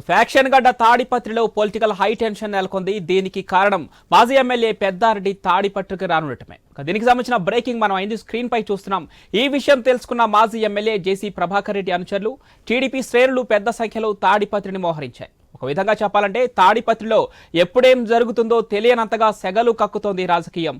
Faction గడ్డ తాడిపత్రిలో political high tension నెలకొంది. దీనికి కారణం మాజీ ఎమ్మెల్యే పెద్దారెడ్డి తాడిపత్రికి రానుండటమే. దీనికి సంబంధించిన బ్రేకింగ్ మనం ఐదు స్క్రీన్ పై చూస్తున్నాం. ఈ విషయం తెలుసుకున్న మాజీ ఎమ్మెల్యే జేసీ ప్రభాకర్ రెడ్డి అనుచరులు, టీడీపీ శ్రేణులు పెద్ద సంఖ్యలో తాడిపత్రిని మోహరించాయి. ఒక విధంగా చెప్పాలంటే తాడిపత్రిలో ఎప్పుడేం జరుగుతుందో తెలియనంతగా సెగలు కక్కుతోంది రాజకీయం.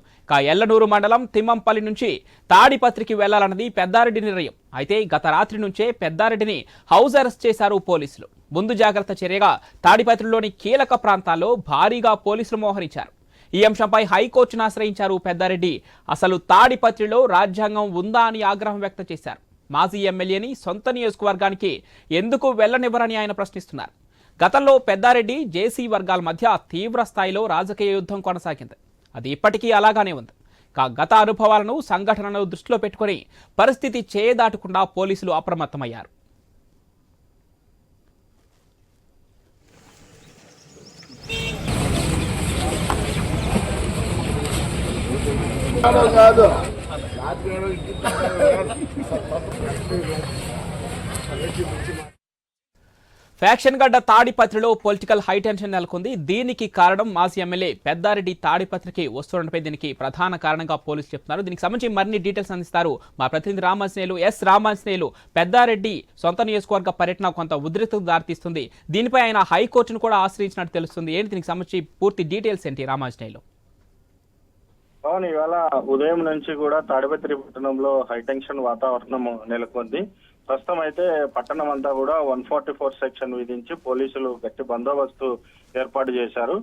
ఎల్లనూరు మండలం తిమ్మంపల్లి నుంచి తాడిపత్రికి వెళ్లాలన్నది పెద్దారెడ్డి నిర్ణయం. అయితే గత రాత్రి నుంచే పెద్దారెడ్డిని హౌస్ అరెస్ట్ చేశారు పోలీసులు. ముందు జాగ్రత్త చర్యగా తాడిపత్రిలోని కీలక ప్రాంతాల్లో భారీగా పోలీసులు మోహరించారు. ఈ అంశంపై హైకోర్టును ఆశ్రయించారు పెద్దారెడ్డి. అసలు తాడిపత్రిలో రాజ్యాంగం ఉందా అని ఆగ్రహం వ్యక్తం చేశారు. మాజీ ఎమ్మెల్యేని సొంత నియోజకవర్గానికి ఎందుకు వెళ్లనివ్వరని ఆయన ప్రశ్నిస్తున్నారు. గతంలో పెద్దారెడ్డి జేసీ వర్గాల మధ్య తీవ్ర స్థాయిలో రాజకీయ యుద్ధం కొనసాగింది. అది ఇప్పటికీ అలాగానే ఉంది. గత అనుభవాలను, సంఘటనను దృష్టిలో పెట్టుకుని పరిస్థితి చేయదాటకుండా పోలీసులు అప్రమత్తమయ్యారు. ఫ్యాక్షన్ గడ్డ తాడిపత్రిలో పొలిటికల్ హై టెన్షన్ నెలకొంది. దీనికి కారణం మాజీ ఎమ్మెల్యే పెద్దారెడ్డి తాడిపత్రికి వస్తుండటంపై దీనికి ప్రధాన కారణంగా పోలీసులు చెప్తున్నారు. దీనికి సంబంధించి మరిన్ని డీటెయిల్స్ అందిస్తారు మా ప్రతినిధి రామాంజనేయులు. పెద్దారెడ్డి సొంత నియోజకవర్గ పర్యటన కొంత ఉద్రిక్తతకు దారితీస్తుంది. దీనిపై ఆయన హైకోర్టును కూడా ఆశ్రయించినట్టు తెలుస్తుంది. ఏంటి దీనికి సంబంధించి పూర్తి డీటెయిల్స్ ఏంటి రామాంజనేయులు? అవును, ఇవాళ ఉదయం నుంచి కూడా తాడిపత్రి పట్టణంలో హైటెన్షన్ వాతావరణం నెలకొంది. ప్రస్తుతం అయితే పట్టణం అంతా కూడా 144 సెక్షన్ విధించి పోలీసులు గట్టి బందోబస్తు ఏర్పాటు చేశారు.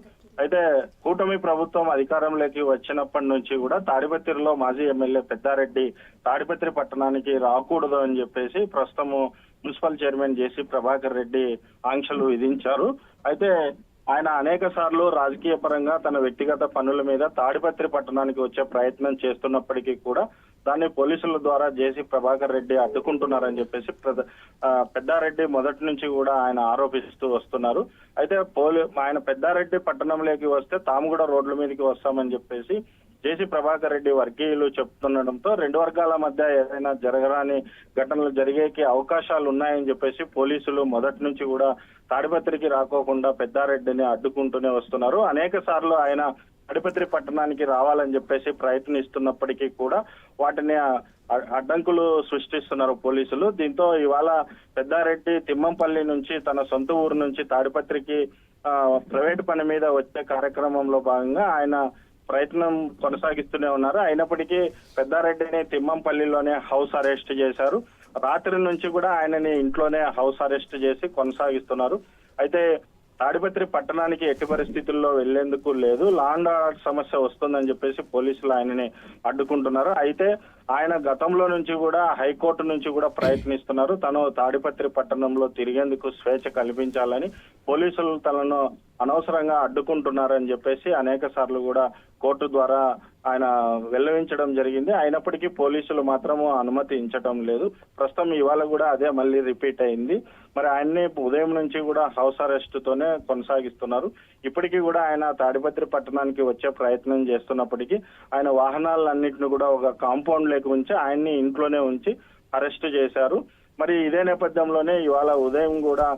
అయితే కూటమి ప్రభుత్వం అధికారంలోకి వచ్చినప్పటి నుంచి కూడా తాడిపత్రిలో మాజీ ఎమ్మెల్యే పెద్దారెడ్డి తాడిపత్రి పట్టణానికి రాకూడదు అని చెప్పేసి ప్రస్తుతము మున్సిపల్ చైర్మన్ జేసీ ప్రభాకర్ రెడ్డి ఆంక్షలు విధించారు. అయితే ఆయన అనేక సార్లు రాజకీయ పరంగా తన వ్యక్తిగత పనుల మీద తాడిపత్రి పట్టణానికి వచ్చే ప్రయత్నం చేస్తున్నప్పటికీ కూడా దాన్ని పోలీసుల ద్వారా జేసీ ప్రభాకర్ రెడ్డి అడ్డుకుంటున్నారని చెప్పేసి పెద్దారెడ్డి మొదటి నుంచి కూడా ఆయన ఆరోపిస్తూ వస్తున్నారు. అయితే ఆయన పెద్దారెడ్డి పట్టణంలోకి వస్తే తాము కూడా రోడ్ల మీదకి వస్తామని చెప్పేసి జేసీ ప్రభాకర్ రెడ్డి వర్గీయులు చెప్తుండడంతో రెండు వర్గాల మధ్య ఏదైనా జరగరాని ఘటనలు జరిగేకి అవకాశాలు ఉన్నాయని చెప్పేసి పోలీసులు మొదటి నుంచి కూడా తాడిపత్రికి రాకోకుండా పెద్దారెడ్డిని అడ్డుకుంటూనే వస్తున్నారు. అనేక సార్లు ఆయన తాడిపత్రి పట్టణానికి రావాలని చెప్పేసి ప్రయత్నిస్తున్నప్పటికీ కూడా వాటిని అడ్డంకులు సృష్టిస్తున్నారు పోలీసులు. దీంతో ఇవాళ పెద్దారెడ్డి తిమ్మంపల్లి నుంచి తన సొంత ఊరు నుంచి తాడిపత్రికి ప్రైవేట్ పని మీద వచ్చే కార్యక్రమంలో భాగంగా ఆయన ప్రయత్నం కొనసాగిస్తూనే ఉన్నారు. అయినప్పటికీ పెద్దారెడ్డిని తిమ్మంపల్లిలోనే హౌస్ అరెస్ట్ చేశారు. రాత్రి నుంచి కూడా ఆయనని ఇంట్లోనే హౌస్ అరెస్ట్ చేసి కొనసాగిస్తున్నారు. అయితే తాడిపత్రి పట్టణానికి ఎట్టి పరిస్థితుల్లో వెళ్లేందుకు లేదు, లా అండ్ ఆర్డర్ సమస్య వస్తుందని చెప్పేసి పోలీసులు ఆయనని అడ్డుకుంటున్నారు. అయితే ఆయన గతంలో నుంచి కూడా హైకోర్టు నుంచి కూడా ప్రయత్నిస్తున్నారు. తను తాడిపత్రి పట్టణంలో తిరిగేందుకు స్వేచ్ఛ కల్పించాలని పోలీసులు తనను అనవసరంగా అడ్డుకుంటున్నారని చెప్పేసి అనేక సార్లు కూడా కోర్టు ద్వారా ఆయన వెల్లడించడం జరిగింది. అయినప్పటికీ పోలీసులు మాత్రము అనుమతించడం లేదు. ప్రస్తుతం ఇవాళ కూడా అదే మళ్ళీ రిపీట్ అయింది. మరి ఆయన్ని ఉదయం నుంచి కూడా హౌస్ అరెస్ట్ తోనే కొనసాగిస్తున్నారు. ఇప్పటికీ కూడా ఆయన తాడిపత్రి పట్టణానికి వచ్చే ప్రయత్నం చేస్తున్నప్పటికీ ఆయన వాహనాలన్నింటినీ కూడా ఒక కాంపౌండ్ లేక ఉంచి ఆయన్ని ఇంట్లోనే ఉంచి అరెస్ట్ చేశారు. మరి ఇదే నేపథ్యంలోనే ఇవాళ ఉదయం కూడా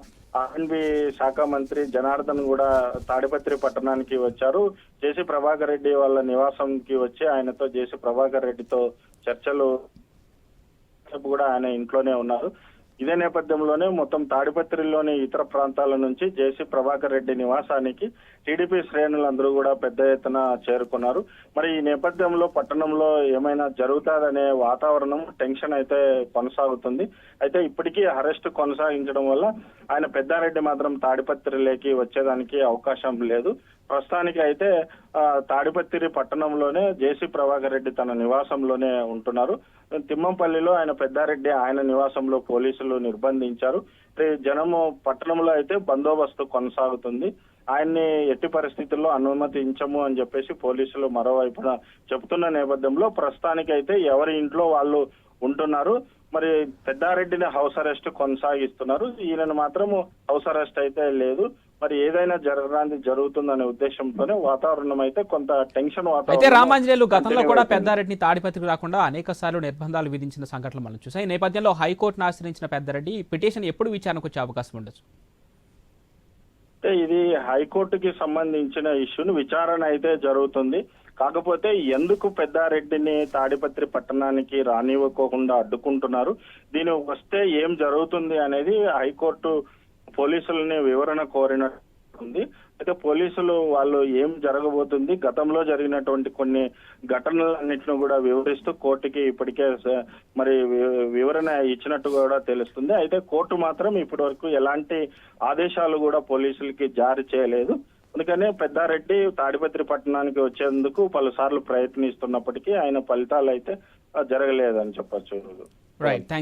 ఆర్ఎండ్బి శాఖ మంత్రి జనార్దన్ కూడా తాడిపత్రి పట్టణానికి వచ్చారు. జేసీ ప్రభాకర్ రెడ్డి వాళ్ళ నివాసంకి వచ్చి ఆయనతో జేసీ ప్రభాకర్ రెడ్డితో చర్చలు కూడా ఆయన ఇంట్లోనే ఉన్నారు. ఇదే నేపథ్యంలోనే మొత్తం తాడిపత్రిలోని ఇతర ప్రాంతాల నుంచి జేసీ ప్రభాకర్ రెడ్డి నివాసానికి టీడీపీ శ్రేణులందరూ కూడా పెద్ద ఎత్తున చేరుకున్నారు. మరి ఈ నేపథ్యంలో పట్టణంలో ఏమైనా జరుగుతాదనే వాతావరణం టెన్షన్ అయితే కొనసాగుతుంది. అయితే ఇప్పటికీ అరెస్ట్ కొనసాగించడం వల్ల ఆయన పెద్దారెడ్డి మాత్రం తాడిపత్రిలోకి వచ్చేదానికి అవకాశం లేదు. ప్రస్తుతానికి అయితే తాడిపత్రి పట్టణంలోనే జేసీ ప్రభాకర్ రెడ్డి తన నివాసంలోనే ఉంటున్నారు. తిమ్మంపల్లిలో ఆయన పెద్దారెడ్డి ఆయన నివాసంలో పోలీసులు నిర్బంధించారు. జనము పట్టణంలో అయితే బందోబస్తు కొనసాగుతుంది. ఆయన్ని ఎట్టి పరిస్థితుల్లో అనుమతించము అని చెప్పేసి పోలీసులు మరోవైపున చెబుతున్న నేపథ్యంలో ప్రస్తుతానికి అయితే ఎవరి ఇంట్లో వాళ్ళు ఉంటున్నారు. మరి పెద్దారెడ్డిని హౌస్ అరెస్ట్ కొనసాగిస్తున్నారు. ఈయనను మాత్రము హౌస్ అరెస్ట్ అయితే లేదు. మరి ఏదైనా జరగడానికి జరుగుతుందనే ఉద్దేశంతోనే వాతావరణం అయితే కొంత టెన్షన్ వాతావరణం. అయితే రామాంజనేయులు గతంలో కూడా పెద్దారెడ్డిని తాడిపత్రికి రాకుండా అనేక సార్లు నిర్బంధాలు విధించిన సంఘటనలు మనం చూసాం. ఈ నేపథ్యంలో హైకోర్టును ఆశ్రయించిన పెద్దారెడ్డి పిటిషన్ ఎప్పుడు విచారణకు వచ్చే అవకాశం ఉండొచ్చు? ఇది హైకోర్టుకి సంబంధించిన ఇష్యూని విచారణ అయితే జరుగుతుంది. కాకపోతే ఎందుకు పెద్దారెడ్డిని తాడిపత్రి పట్టణానికి రానివ్వకోకుండా అడ్డుకుంటున్నారు, దీని వస్తే ఏం జరుగుతుంది అనేది హైకోర్టు పోలీసులని వివరణ కోరినట్టుంది. అయితే పోలీసులు వాళ్ళు ఏం జరగబోతుంది, గతంలో జరిగినటువంటి కొన్ని ఘటనలన్నింటిని కూడా వివరిస్తూ కోర్టుకి ఇప్పటికే మరి వివరణ ఇచ్చినట్టు కూడా తెలుస్తుంది. అయితే కోర్టు మాత్రం ఇప్పటి వరకు ఎలాంటి ఆదేశాలు కూడా పోలీసులకి జారీ చేయలేదు. అందుకనే పెద్దారెడ్డి తాడిపత్రి పట్టణానికి వచ్చేందుకు పలుసార్లు ప్రయత్నిస్తున్నప్పటికీ ఆయన ఫలితాలు అయితే జరగలేదని చెప్పొచ్చు. రైట్.